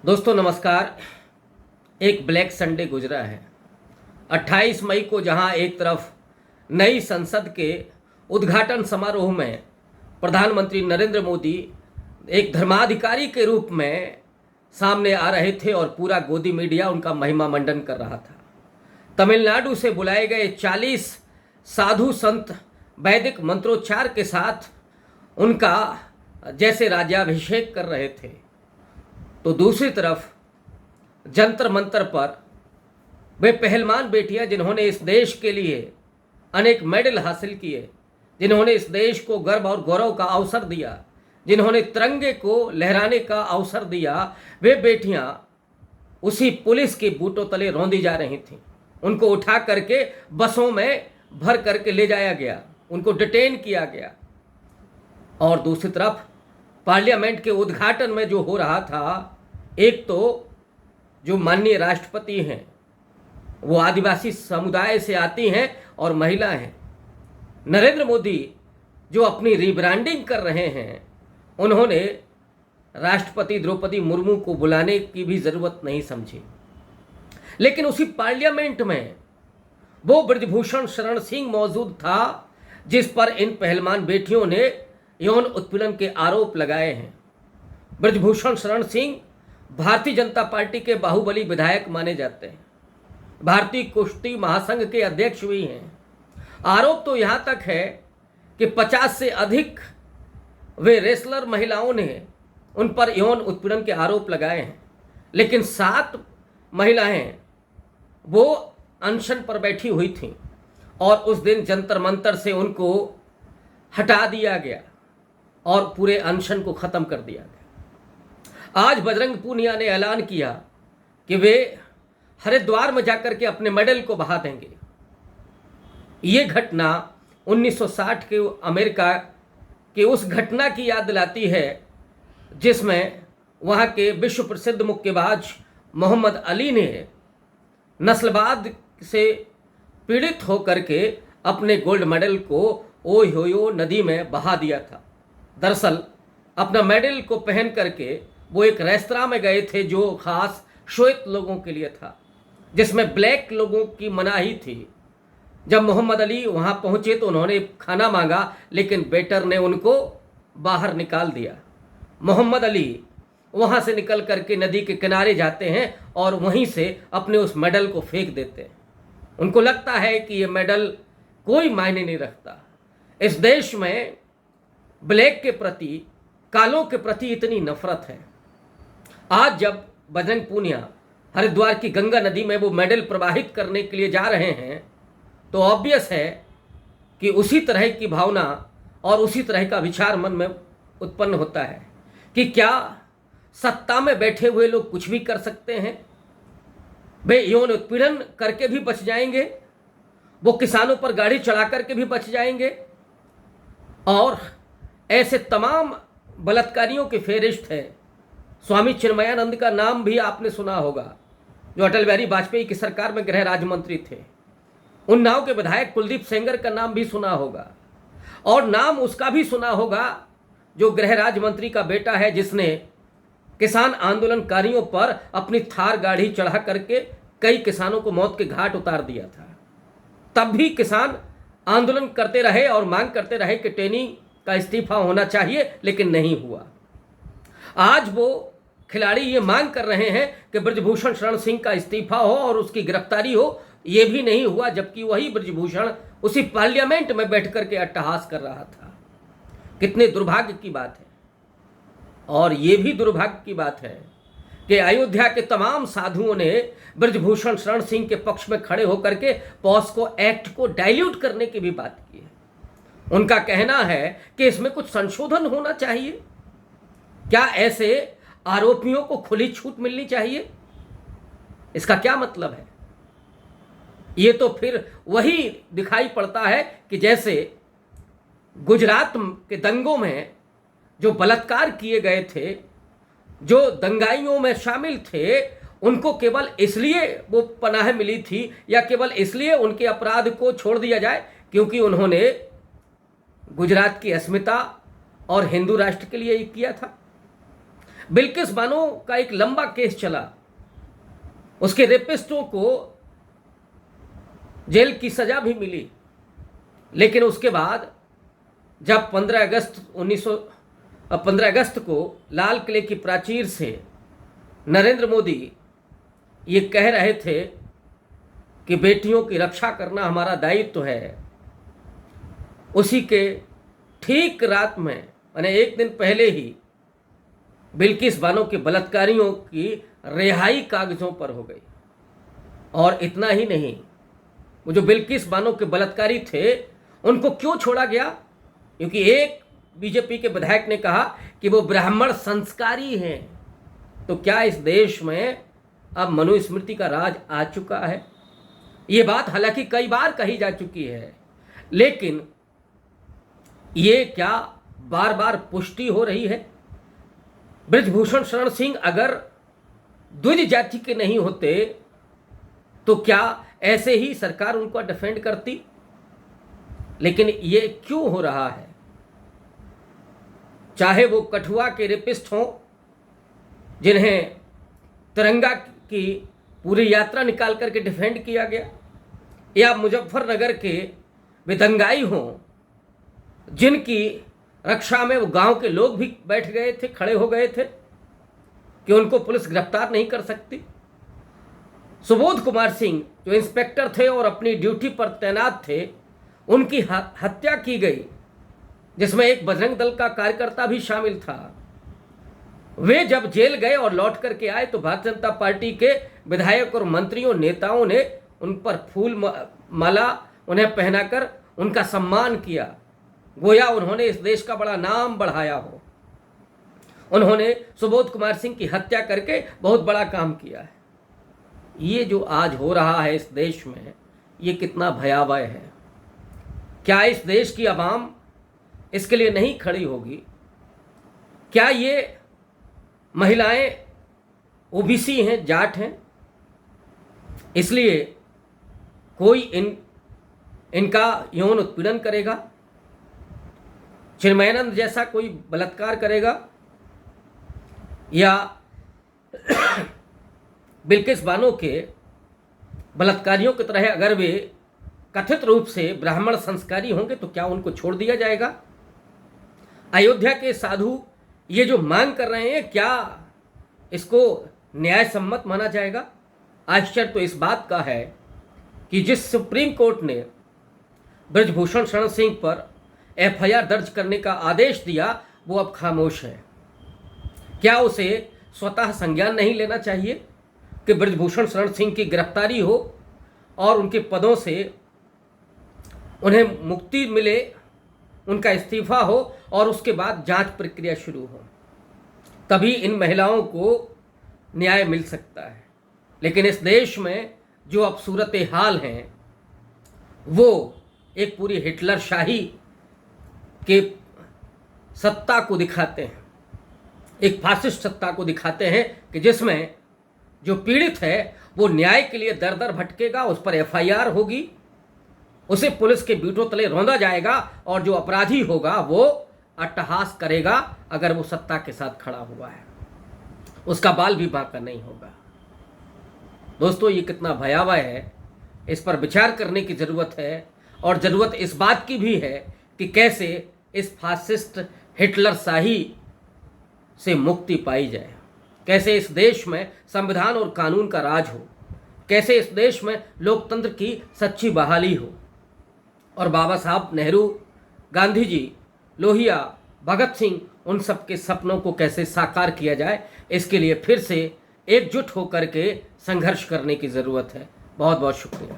दोस्तों नमस्कार। एक ब्लैक संडे गुजरा है 28 मई को, जहां एक तरफ नई संसद के उद्घाटन समारोह में प्रधानमंत्री नरेंद्र मोदी एक धर्माधिकारी के रूप में सामने आ रहे थे और पूरा गोदी मीडिया उनका महिमा मंडन कर रहा था। तमिलनाडु से बुलाए गए 40 साधु संत वैदिक मंत्रोच्चार के साथ उनका जैसे राज्याभिषेक कर रहे थे, तो दूसरी तरफ जंतर मंतर पर वे पहलवान बेटियां जिन्होंने इस देश के लिए अनेक मेडल हासिल किए, जिन्होंने इस देश को गर्व और गौरव का अवसर दिया, जिन्होंने तिरंगे को लहराने का अवसर दिया, वे बेटियां उसी पुलिस के बूटों तले रौंदी जा रही थीं। उनको उठा करके बसों में भर करके ले जाया गया, उनको डिटेन किया गया। और दूसरी तरफ पार्लियामेंट के उद्घाटन में जो हो रहा था, एक तो जो माननीय राष्ट्रपति हैं वो आदिवासी समुदाय से आती हैं और महिला हैं। नरेंद्र मोदी जो अपनी रीब्रांडिंग कर रहे हैं, उन्होंने राष्ट्रपति द्रौपदी मुर्मू को बुलाने की भी ज़रूरत नहीं समझी। लेकिन उसी पार्लियामेंट में वो ब्रजभूषण शरण सिंह मौजूद था, जिस पर इन पहलवान बेटियों ने यौन उत्पीड़न के आरोप लगाए हैं। ब्रजभूषण शरण सिंह भारतीय जनता पार्टी के बाहुबली विधायक माने जाते हैं, भारतीय कुश्ती महासंघ के अध्यक्ष भी हैं। आरोप तो यहाँ तक है कि 50 से अधिक वे रेसलर महिलाओं ने उन पर यौन उत्पीड़न के आरोप लगाए हैं। लेकिन 7 महिलाएं वो अनशन पर बैठी हुई थीं और उस दिन जंतर मंतर से उनको हटा दिया गया और पूरे अनशन को ख़त्म कर दिया गया। आज बजरंग पूनिया ने ऐलान किया कि वे हरिद्वार में जाकर के अपने मेडल को बहा देंगे। ये घटना 1960 के अमेरिका के उस घटना की याद दिलाती है जिसमें वहाँ के विश्व प्रसिद्ध मुक्केबाज मोहम्मद अली ने नस्लवाद से पीड़ित होकर के अपने गोल्ड मेडल को ओहियो नदी में बहा दिया था। दरअसल अपना मेडल को पहन करके वो एक रेस्तरां में गए थे जो खास श्वेत लोगों के लिए था, जिसमें ब्लैक लोगों की मनाही थी। जब मोहम्मद अली वहां पहुंचे तो उन्होंने खाना मांगा, लेकिन वेटर ने उनको बाहर निकाल दिया। मोहम्मद अली वहां से निकल करके नदी के किनारे जाते हैं और वहीं से अपने उस मेडल को फेंक देते हैं। उनको लगता है कि ये मेडल कोई मायने नहीं रखता। इस देश में ब्लैक के प्रति, कालों के प्रति इतनी नफरत है। आज जब बजरंग पूनिया हरिद्वार की गंगा नदी में वो मेडल प्रवाहित करने के लिए जा रहे हैं, तो ऑब्वियस है कि उसी तरह की भावना और उसी तरह का विचार मन में उत्पन्न होता है कि क्या सत्ता में बैठे हुए लोग कुछ भी कर सकते हैं? वे यौन उत्पीड़न करके भी बच जाएंगे, वो किसानों पर गाड़ी चढ़ा करके भी बच जाएंगे, और ऐसे तमाम बलात्कारियों के फेरिस्त है। स्वामी चिन्मयानंद का नाम भी आपने सुना होगा, जो अटल बिहारी वाजपेयी की सरकार में गृह राज्य मंत्री थे। उन्नाव के विधायक कुलदीप सेंगर का नाम भी सुना होगा, और नाम उसका भी सुना होगा जो गृह राज्य मंत्री का बेटा है, जिसने किसान आंदोलनकारियों पर अपनी थार गाड़ी चढ़ा करके कई किसानों को मौत के घाट उतार दिया था। तब भी किसान आंदोलन करते रहे और मांग करते रहे कि टेनी का इस्तीफा होना चाहिए, लेकिन नहीं हुआ। आज वो खिलाड़ी ये मांग कर रहे हैं कि ब्रजभूषण शरण सिंह का इस्तीफा हो और उसकी गिरफ्तारी हो, ये भी नहीं हुआ, जबकि वही ब्रजभूषण उसी पार्लियामेंट में बैठ करके अट्टहास कर रहा था। कितने दुर्भाग्य की बात है। और ये भी दुर्भाग्य की बात है कि अयोध्या के तमाम साधुओं ने ब्रजभूषण शरण सिंह के पक्ष में खड़े होकर के पॉस्को एक्ट को डाइल्यूट करने की भी बात की है। उनका कहना है कि इसमें कुछ संशोधन होना चाहिए। क्या ऐसे आरोपियों को खुली छूट मिलनी चाहिए? इसका क्या मतलब है? ये तो फिर वही दिखाई पड़ता है कि जैसे गुजरात के दंगों में जो बलात्कार किए गए थे, जो दंगाइयों में शामिल थे, उनको केवल इसलिए वो पनाह मिली थी या केवल इसलिए उनके अपराध को छोड़ दिया जाए क्योंकि उन्होंने गुजरात की अस्मिता और हिंदू राष्ट्र के लिए किया था। बिल्किस बानो का एक लंबा केस चला, उसके रेपिस्टों को जेल की सजा भी मिली, लेकिन उसके बाद जब 15 अगस्त को लाल किले की प्राचीर से नरेंद्र मोदी ये कह रहे थे कि बेटियों की रक्षा करना हमारा दायित्व है, उसी के ठीक रात में माने एक दिन पहले ही बिल्किस बानो के बलात्कारियों की रिहाई कागजों पर हो गई। और इतना ही नहीं, वो जो बिल्किस बानो के बलात्कारी थे उनको क्यों छोड़ा गया? क्योंकि एक बीजेपी के विधायक ने कहा कि वो ब्राह्मण संस्कारी हैं। तो क्या इस देश में अब मनुस्मृति का राज आ चुका है? ये बात हालांकि कई बार कही जा चुकी है, लेकिन ये क्या बार बार पुष्टि हो रही है? बृजभूषण शरण सिंह अगर द्विज जाति के नहीं होते तो क्या ऐसे ही सरकार उनको डिफेंड करती? लेकिन ये क्यों हो रहा है? चाहे वो कठुआ के रेपिस्ट हों जिन्हें तिरंगा की पूरी यात्रा निकाल करके डिफेंड किया गया, या मुजफ्फरनगर के विदंगाई हों जिनकी रक्षा में वो गांव के लोग भी बैठ गए थे, खड़े हो गए थे कि उनको पुलिस गिरफ्तार नहीं कर सकती। सुबोध कुमार सिंह जो इंस्पेक्टर थे और अपनी ड्यूटी पर तैनात थे, उनकी हत्या की गई, जिसमें एक बजरंग दल का कार्यकर्ता भी शामिल था। वे जब जेल गए और लौट करके आए तो भारतीय जनता पार्टी के विधायक और मंत्रियों नेताओं ने उन पर फूल माला उन्हें पहनाकर उनका सम्मान किया, गोया उन्होंने इस देश का बड़ा नाम बढ़ाया हो। उन्होंने सुबोध कुमार सिंह की हत्या करके बहुत बड़ा काम किया है। ये जो आज हो रहा है इस देश में, ये कितना भयावह है। क्या इस देश की आवाम इसके लिए नहीं खड़ी होगी? क्या ये महिलाएं ओबीसी हैं, जाट हैं, इसलिए कोई इनका यौन उत्पीड़न करेगा? चिन्मयानंद जैसा कोई बलात्कार करेगा? या बिल्किस बानो के बलात्कारियों की तरह अगर वे कथित रूप से ब्राह्मण संस्कारी होंगे तो क्या उनको छोड़ दिया जाएगा? अयोध्या के साधु ये जो मांग कर रहे हैं, क्या इसको न्याय सम्मत माना जाएगा? आश्चर्य तो इस बात का है कि जिस सुप्रीम कोर्ट ने बृजभूषण शरण सिंह पर एफआईआर दर्ज करने का आदेश दिया, वो अब खामोश है। क्या उसे स्वतः संज्ञान नहीं लेना चाहिए कि बृजभूषण शरण सिंह की गिरफ्तारी हो और उनके पदों से उन्हें मुक्ति मिले, उनका इस्तीफा हो और उसके बाद जांच प्रक्रिया शुरू हो? तभी इन महिलाओं को न्याय मिल सकता है। लेकिन इस देश में जो अब सूरत हाल हैं, वो एक पूरी हिटलर शाही के सत्ता को दिखाते हैं, एक फासिस्ट सत्ता को दिखाते हैं कि जिसमें जो पीड़ित है वो न्याय के लिए दर दर भटकेगा, उस पर एफआईआर होगी, उसे पुलिस के बीटों तले रौंदा जाएगा और जो अपराधी होगा वो अट्टहास करेगा। अगर वो सत्ता के साथ खड़ा हुआ है, उसका बाल भी बांका नहीं होगा। दोस्तों, ये कितना भयावह है, इस पर विचार करने की ज़रूरत है। और ज़रूरत इस बात की भी है कि कैसे इस फासिस्ट हिटलर शाही से मुक्ति पाई जाए, कैसे इस देश में संविधान और कानून का राज हो, कैसे इस देश में लोकतंत्र की सच्ची बहाली हो और बाबा साहब नेहरू, गांधी जी, लोहिया, भगत सिंह, उन सब के सपनों को कैसे साकार किया जाए, इसके लिए फिर से एकजुट होकर के संघर्ष करने की ज़रूरत है। बहुत बहुत शुक्रिया।